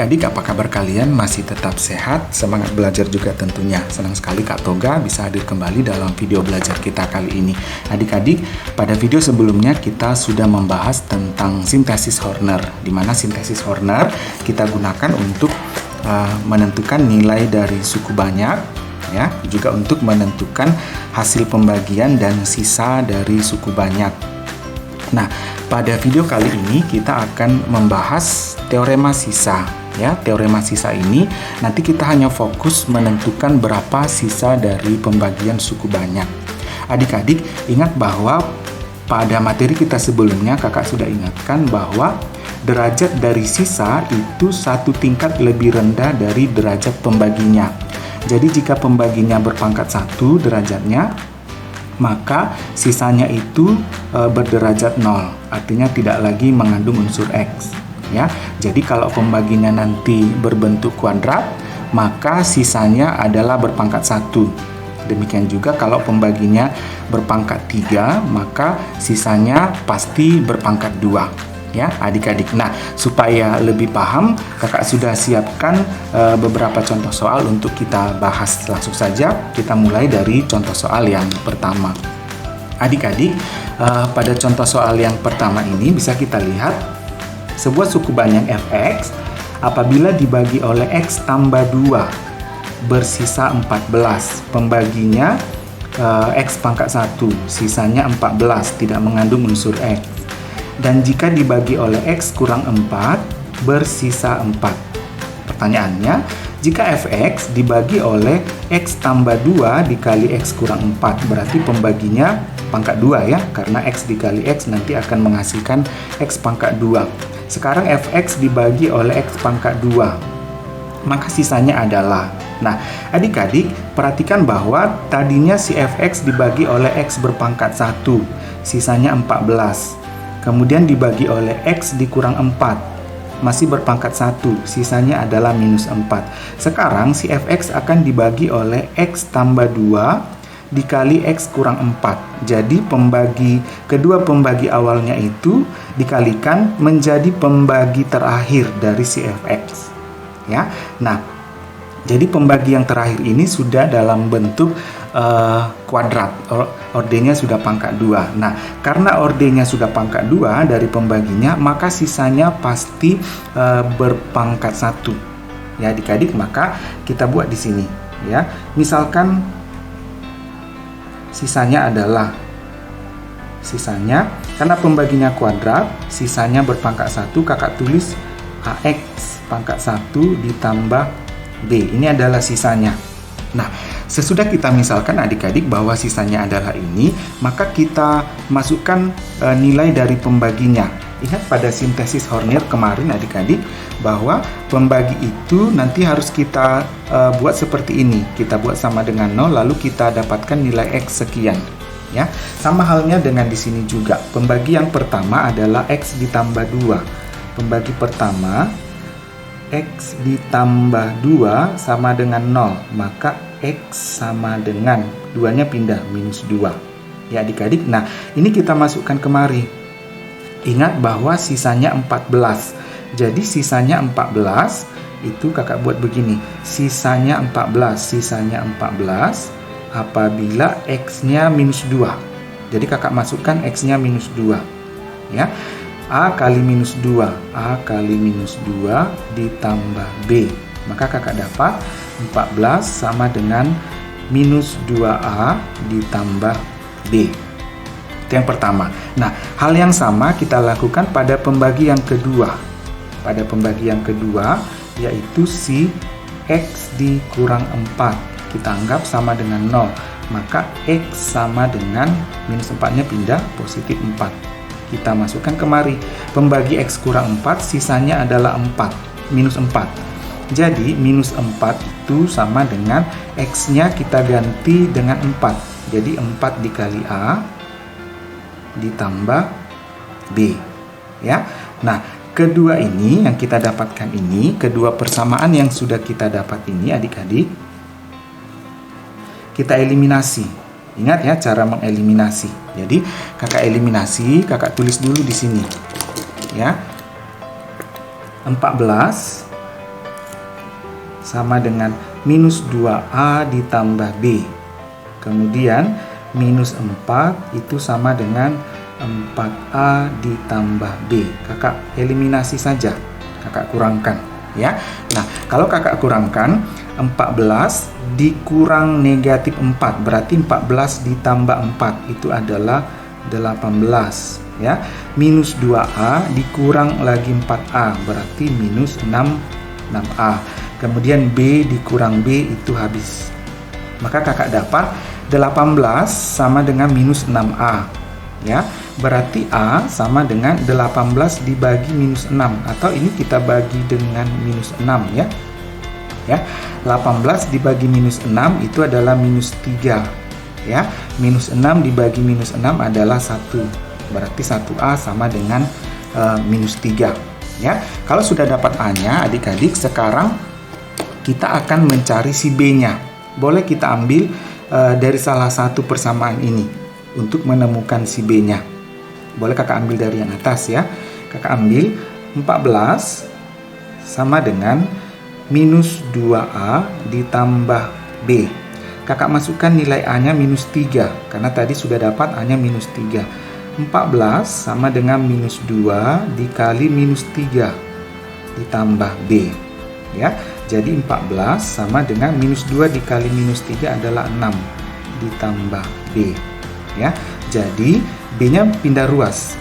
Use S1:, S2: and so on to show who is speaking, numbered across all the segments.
S1: Adik-adik, apa kabar kalian? Masih tetap sehat? Semangat belajar juga tentunya. Senang sekali Kak Toga bisa hadir kembali dalam video belajar kita kali ini. Adik-adik, pada video sebelumnya kita sudah membahas tentang sintesis Horner, di mana sintesis Horner kita gunakan untuk menentukan nilai dari suku banyak, ya, juga untuk menentukan hasil pembagian dan sisa dari suku banyak. Nah, pada video kali ini kita akan membahas teorema sisa. Ya, teorema sisa ini nanti kita hanya fokus menentukan berapa sisa dari pembagian suku banyak. Adik-adik, ingat bahwa pada materi kita sebelumnya kakak sudah ingatkan bahwa derajat dari sisa itu satu tingkat lebih rendah dari derajat pembaginya. Jadi jika pembaginya berpangkat 1 derajatnya, maka sisanya itu berderajat 0, artinya tidak lagi mengandung unsur X. Ya, jadi kalau pembaginya nanti berbentuk kuadrat, maka sisanya adalah berpangkat 1. Demikian juga kalau pembaginya berpangkat 3, maka sisanya pasti berpangkat 2. Ya, adik-adik. Nah, supaya lebih paham, kakak sudah siapkan beberapa contoh soal untuk kita bahas. Langsung saja kita mulai dari contoh soal yang pertama. Adik-adik, pada contoh soal yang pertama ini bisa kita lihat sebuah suku banyak fx apabila dibagi oleh x tambah 2 bersisa 14. Pembaginya x pangkat 1, sisanya 14, tidak mengandung unsur x. Dan jika dibagi oleh x kurang 4 bersisa 4. Pertanyaannya, jika fx dibagi oleh x tambah 2 dikali x kurang 4, berarti pembaginya pangkat 2 ya, karena x dikali x nanti akan menghasilkan x pangkat 2. Sekarang fx dibagi oleh x pangkat 2, maka sisanya adalah, nah adik-adik perhatikan bahwa tadinya si fx dibagi oleh x berpangkat 1, sisanya 14. Kemudian dibagi oleh x dikurang 4, masih berpangkat 1, sisanya adalah minus 4. Sekarang si fx akan dibagi oleh x tambah 2 dikali x kurang 4. Jadi kedua pembagi awalnya itu dikalikan menjadi pembagi terakhir dari si fx. Ya. Nah, jadi pembagi yang terakhir ini sudah dalam bentuk kuadrat, ordenya sudah pangkat 2. Nah, karena ordenya sudah pangkat 2 dari pembaginya, maka sisanya pasti berpangkat 1. Ya, adik-adik, maka kita buat di sini, ya. Misalkan sisanya karena pembaginya kuadrat, sisanya berpangkat 1, kakak tulis AX pangkat 1 ditambah B. Ini adalah sisanya. Nah, sesudah kita misalkan adik-adik bahwa sisanya adalah ini, maka kita masukkan nilai dari pembaginya. Ingat pada sintesis Horner kemarin adik-adik bahwa pembagi itu nanti harus kita buat seperti ini. Kita buat sama dengan 0, lalu kita dapatkan nilai X sekian. Ya, sama halnya dengan di sini juga. Pembagi yang pertama adalah X ditambah 2. Pembagi pertama X ditambah 2 sama dengan 0, maka X sama dengan 2-nya pindah, minus 2. Ya adik-adik, nah ini kita masukkan kemari. Ingat bahwa sisanya 14. Jadi sisanya 14, itu kakak buat begini. Sisanya 14 apabila X-nya minus 2. Jadi kakak masukkan X-nya minus 2. Ya. A kali minus 2 ditambah B, maka kakak dapat 14 sama dengan minus 2A ditambah B. Itu yang pertama. Nah, hal yang sama kita lakukan pada pembagi yang kedua. Pada pembagi yang kedua, yaitu si X dikurang 4 kita anggap sama dengan 0, maka X sama dengan minus 4-nya pindah, positif 4. Kita masukkan kemari. Pembagi X kurang 4, sisanya adalah 4, minus 4. Jadi minus 4 itu sama dengan X-nya kita ganti dengan 4. Jadi 4 dikali A ditambah B. Ya. Nah, kedua ini yang kita dapatkan ini, kedua persamaan yang sudah kita dapat ini adik-adik, kita eliminasi. Ingat ya cara mengeliminasi. Jadi kakak eliminasi, kakak tulis dulu di sini. Ya. 14 sama dengan minus 2A ditambah B. Kemudian minus 4 itu sama dengan 4A ditambah B. Kakak eliminasi saja, kakak kurangkan ya. Nah, kalau kakak kurangkan 14 dikurang negatif 4, berarti 14 ditambah 4 itu adalah 18 ya. Minus 2A dikurang lagi 4A, berarti minus 6A. Kemudian B dikurang B itu habis. Maka kakak dapat 18 sama dengan minus 6A ya. Berarti A sama dengan 18 dibagi minus 6, atau ini kita bagi dengan minus 6 ya. Ya, 18 dibagi minus 6 itu adalah minus 3 ya. Minus 6 dibagi minus 6 adalah 1. Berarti 1A sama dengan minus 3 ya. Kalau sudah dapat A-nya adik-adik, sekarang kita akan mencari si B-nya. Boleh kita ambil dari salah satu persamaan ini untuk menemukan si B-nya. Boleh kakak ambil dari yang atas ya. Kakak ambil 14 sama dengan minus 2A ditambah B. Kakak masukkan nilai A-nya minus 3, karena tadi sudah dapat A-nya minus 3. 14 sama dengan minus 2 dikali minus 3 ditambah B ya. Jadi 14 sama dengan minus 2 dikali minus 3 adalah 6 ditambah B ya. Jadi B-nya pindah ruas,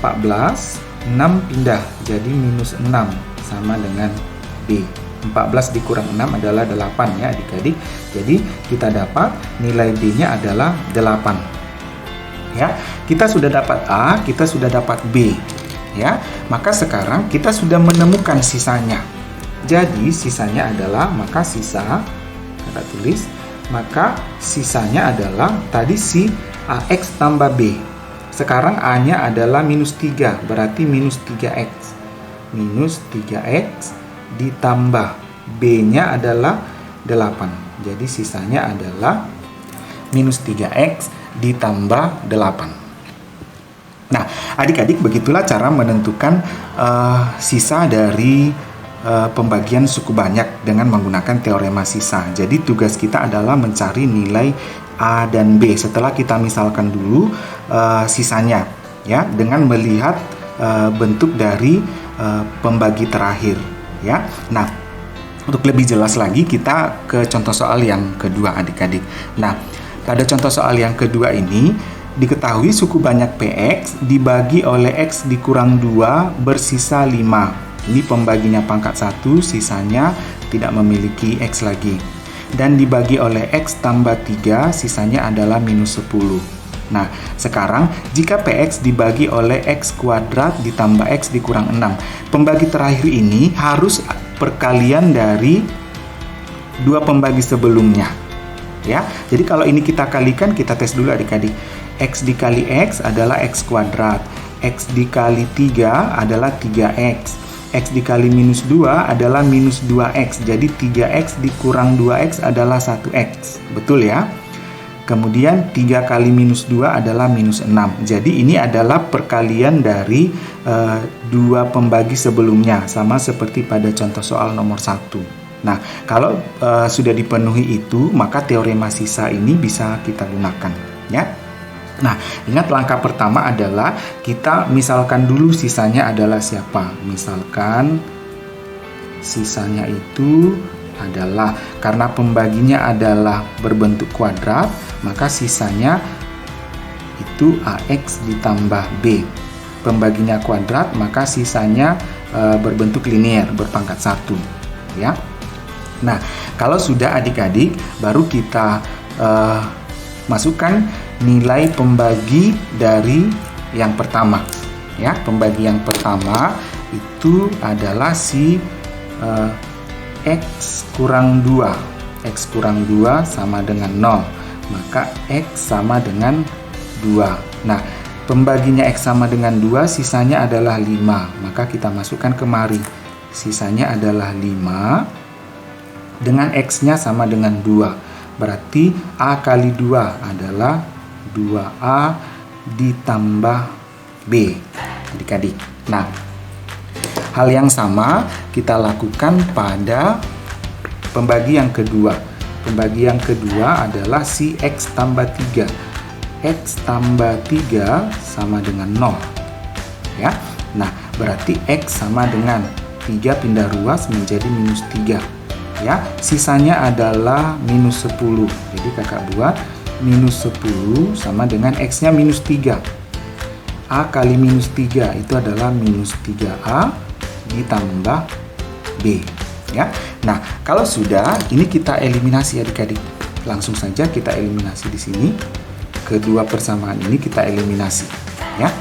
S1: 14, 6 pindah jadi minus 6 sama dengan B. 14 dikurang 6 adalah 8 ya adik-adik. Jadi kita dapat nilai B-nya adalah 8 ya. Kita sudah dapat A, kita sudah dapat B ya. Maka sekarang kita sudah menemukan sisanya. Jadi sisanya adalah, maka sisa kita tulis, maka sisanya adalah tadi si AX tambah B. Sekarang A-nya adalah minus 3, berarti minus 3X. Minus 3X ditambah B-nya adalah 8. Jadi sisanya adalah minus 3X ditambah 8. Nah, adik-adik, begitulah cara menentukan sisa dari pembagian suku banyak dengan menggunakan teorema sisa. Jadi tugas kita adalah mencari nilai A dan B setelah kita misalkan dulu sisanya ya, dengan melihat bentuk dari pembagi terakhir ya. Nah, untuk lebih jelas lagi kita ke contoh soal yang kedua adik-adik. Nah, pada contoh soal yang kedua ini diketahui suku banyak PX dibagi oleh X dikurang 2 bersisa 5. Ini pembaginya pangkat 1, sisanya tidak memiliki X lagi. Dan dibagi oleh X tambah 3, sisanya adalah minus 10. Nah, sekarang jika PX dibagi oleh X kuadrat ditambah X dikurang 6. Pembagi terakhir ini harus perkalian dari dua pembagi sebelumnya. Ya, jadi kalau ini kita kalikan, kita tes dulu adik-adik. X dikali X adalah X kuadrat. X dikali 3 adalah 3X. X dikali minus 2 adalah minus 2X. Jadi 3X dikurang 2X adalah 1X. Betul ya? Kemudian 3 kali minus 2 adalah minus 6. Jadi ini adalah perkalian dari dua pembagi sebelumnya. Sama seperti pada contoh soal nomor 1. Nah, kalau sudah dipenuhi itu, maka teorema sisa ini bisa kita gunakan. Ya. Nah, ingat langkah pertama adalah kita misalkan dulu sisanya adalah siapa. Misalkan sisanya itu adalah, karena pembaginya adalah berbentuk kuadrat, maka sisanya itu AX ditambah B. Pembaginya kuadrat, maka sisanya berbentuk linear, berpangkat 1 ya. Nah, kalau sudah adik-adik, baru kita masukkan nilai pembagi dari yang pertama ya. Pembagi yang pertama itu adalah si X kurang 2. X kurang 2 sama dengan 0, maka X sama dengan 2. Nah, pembaginya X sama dengan 2, sisanya adalah 5, maka kita masukkan kemari. Sisanya adalah 5 dengan X-nya sama dengan 2. Berarti A kali 2 adalah 2A ditambah B adik-adik. Nah, hal yang sama kita lakukan pada pembagi yang kedua. Pembagi yang kedua adalah si X tambah 3. X tambah 3 sama dengan 0. Ya. Nah, berarti X sama dengan 3 pindah ruas menjadi minus 3. Ya, sisanya adalah minus 10. Jadi kakak buat minus 10 sama dengan X-nya minus 3. A kali minus 3 itu adalah minus 3A ditambah B. Ya. Nah, kalau sudah, ini kita eliminasi adik-adik. Langsung saja kita eliminasi di sini. Kedua persamaan ini kita eliminasi. Ya.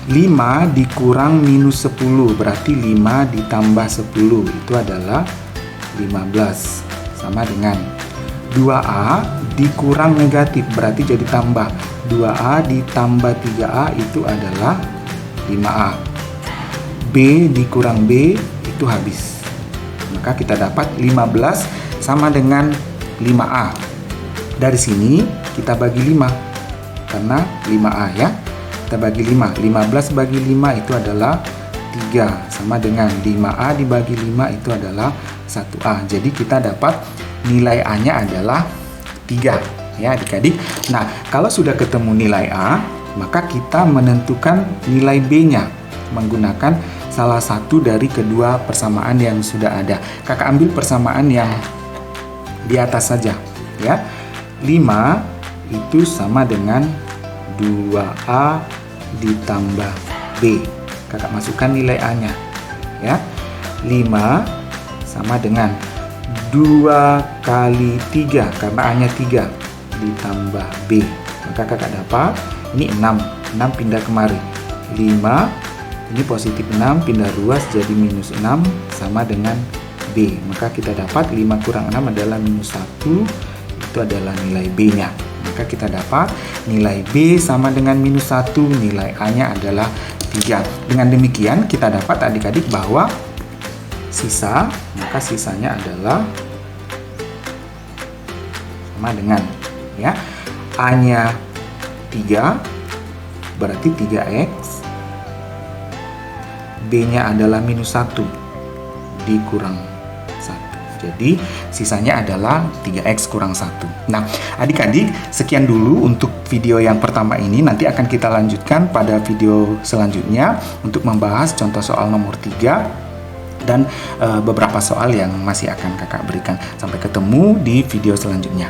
S1: 5 dikurang minus 10, berarti 5 ditambah 10 itu adalah 15. Sama dengan 2A dikurang negatif, berarti jadi tambah. 2A ditambah 3A itu adalah 5A. B dikurang B itu habis. Maka kita dapat 15 sama dengan 5A. Dari sini kita bagi 5 karena 5A ya. Kita bagi 5. 15 bagi 5 itu adalah 3 sama dengan 5A dibagi 5 itu adalah 1A. Jadi kita dapat nilai A-nya adalah 3 ya adik-adik. Nah, kalau sudah ketemu nilai A, maka kita menentukan nilai B-nya menggunakan salah satu dari kedua persamaan yang sudah ada. Kakak ambil persamaan yang di atas saja ya. 5 itu sama dengan 2A ditambah B. Kakak masukkan nilai A-nya ya. 5 sama dengan 2 kali 3 karena A-nya 3 ditambah B. Maka kakak dapat ini 6. 6 pindah kemari. 5 ini positif 6 pindah ruas jadi minus 6 sama dengan B. Maka kita dapat 5 kurang 6 adalah minus 1. Itu adalah nilai B-nya. Maka kita dapat nilai B sama dengan minus 1. Nilai A-nya adalah 3. Dengan demikian kita dapat adik-adik bahwa sisa, maka sisanya adalah sama dengan ya. A-nya 3 berarti 3X. B-nya adalah minus 1 dikurang 1. Jadi sisanya adalah 3X kurang 1. Nah, adik-adik, sekian dulu untuk video yang pertama ini. Nanti akan kita lanjutkan pada video selanjutnya untuk membahas contoh soal nomor 3 dan beberapa soal yang masih akan kakak berikan. Sampai ketemu di video selanjutnya.